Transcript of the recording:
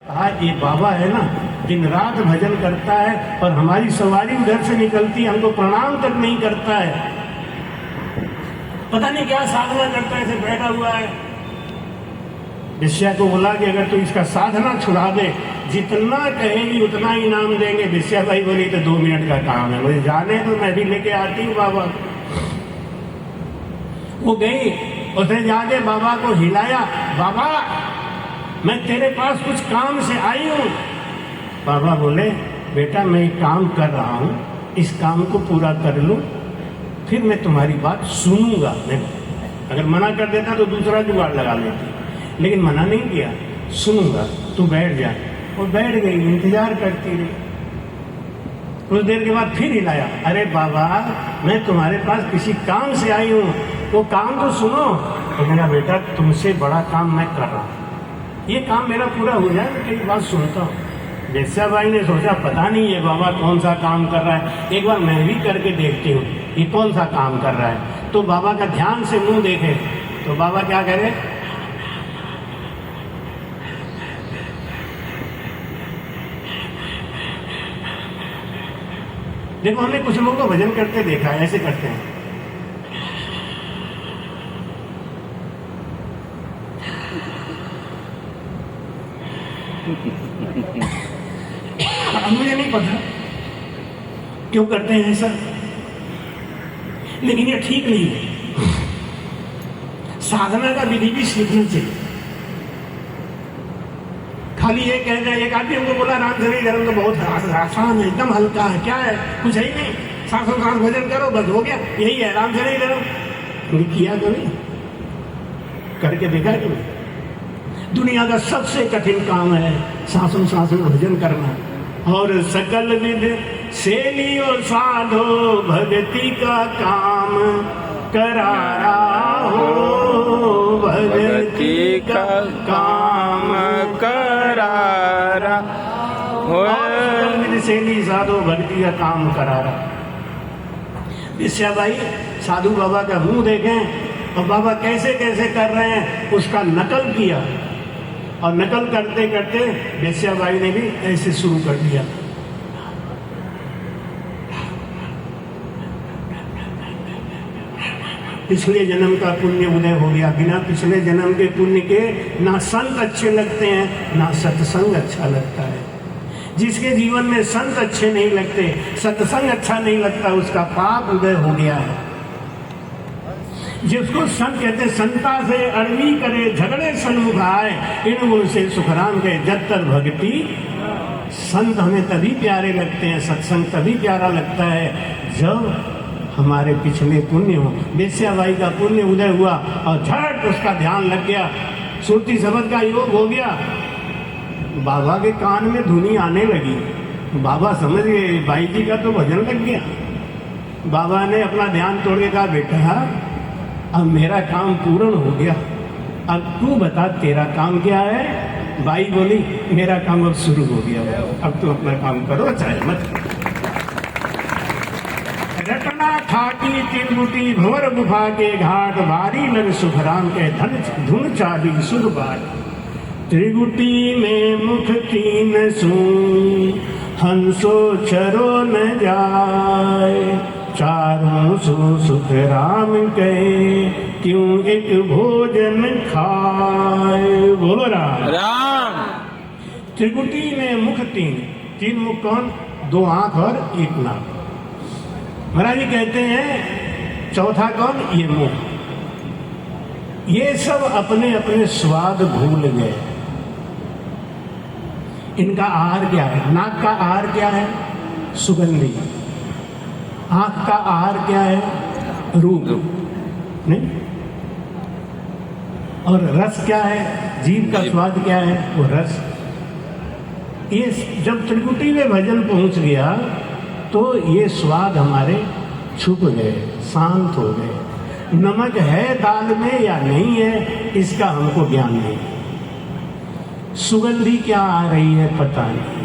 कहा ये बाबा है ना, दिन रात भजन करता है और हमारी सवारी उधर से निकलती है, हमको प्रणाम तक नहीं करता है। पता नहीं क्या साधना करता है, ऐसे बैठा हुआ है। विश्या को बोला कि अगर तू इसका साधना छुड़ा दे, जितना कहेगी उतना इनाम देंगे। विश्या भाई बोली तो 2 मिनट का काम है, मुझे जाने तो मैं भी लेके आती हूँ बाबा। वो गई, उसने जाके बाबा को हिलाया, बाबा मैं तेरे पास कुछ काम से आई हूं। बाबा बोले बेटा मैं एक काम कर रहा हूं, इस काम को पूरा कर लूं फिर मैं तुम्हारी बात सुनूंगा। मैं अगर मना कर देता तो दूसरा जुगाड़ लगा लेती, लेकिन मना नहीं किया, सुनूंगा, तू बैठ जा। और बैठ गई, इंतजार करती रही। कुछ देर के बाद फिर हिलाया, अरे बाबा मैं तुम्हारे पास किसी काम से आई हूं, वो काम तो सुनो। तो मेरा बेटा तुमसे बड़ा काम मैं कर रहा हूं, ये काम मेरा पूरा हो जाए तो तेरी बात सुनता हूँ। वेश्या बाई ने सोचा पता नहीं ये बाबा कौन सा काम कर रहा है, एक बार मैं भी करके देखती हूँ ये कौन सा काम कर रहा है। तो बाबा का ध्यान से मुंह देखे तो बाबा क्या करे, देखो हमने कुछ लोगों को भजन करते देखा है, ऐसे करते हैं। मुझे नहीं पता क्यों करते हैं ऐसा, लेकिन ये ठीक नहीं है। साधना का विधि भी सीखना चाहिए। खाली ये कह रहे, एक आदमी हमको बोला रामचरित धर्म तो बहुत आसान है, एकदम हल्का है, क्या है, कुछ है ही नहीं, सांसों सांस भजन करो बस हो गया, यही है रामचरित धर्म। किया तो नहीं, करके देखा कि नहीं। दुनिया का सबसे कठिन काम है सांसों सांसों भजन करना। और सकल विध से लियो साधो भक्ति का काम करारा हो, भक्ति का काम करारा हो। सकल विध से ली साधो भक्ति का काम करारा। विश्या बाई साधु बाबा का मुंह देखें और बाबा कैसे कैसे कर रहे हैं उसका नकल किया, और नकल करते करते वेश्या बाई ने भी ऐसे शुरू कर दिया। पिछले जन्म का पुण्य उदय हो गया। बिना पिछले जन्म के पुण्य के ना संत अच्छे लगते हैं ना सत्संग अच्छा लगता है। जिसके जीवन में संत अच्छे नहीं लगते, सत्संग अच्छा नहीं लगता, उसका पाप उदय हो गया है। जिसको संत कहते, संता से अड़वी करे झगड़े सन्मुख आए, इन गुण से सुखराम गए जत्तर भक्ति। संत हमें तभी प्यारे लगते हैं, सत्संग तभी प्यारा लगता है जब हमारे पिछले पुण्य हो। वेश्या बाई का पुण्य उदय हुआ और झट उसका ध्यान लग गया, सुरती शब्द का योग हो गया। बाबा के कान में धुनी आने लगी, बाबा समझ गए बाई जी का तो भजन लग गया। बाबा ने अपना ध्यान तोड़ के कहा बेटा अब मेरा काम पूर्ण हो गया, अब तू बता तेरा काम क्या है। बाई बोली मेरा काम अब शुरू हो गया, अब तू अपना काम करो चाहे मत। रटना ठाकी त्रिकुटी भंवर गुफा के घाट, बारी लग सुखराम के धन धुन चाली सुख बाट। त्रिकुटी में मुख 3 सूं, हंसो चरो न जाए, चारों सो सुख राम कहे, क्यों एक भोजन खाए। बोलो राम। त्रिकुटी में मुख 3 मुख कौन, 2 आंख और 1 नाक। महाराज जी कहते हैं चौथा कौन, ये मुख। ये सब अपने अपने स्वाद भूल गए। इनका आहार क्या है, नाक का आहार क्या है, सुगंधी। आंख का आहार क्या है, रूप, नहीं। और रस क्या है, जीभ का स्वाद क्या है, वो रस। ये जब त्रिकुटी में भजन पहुंच गया तो ये स्वाद हमारे छुप गए, शांत हो गए। नमक है दाल में या नहीं है इसका हमको ज्ञान नहीं, सुगंधी क्या आ रही है पता नहीं।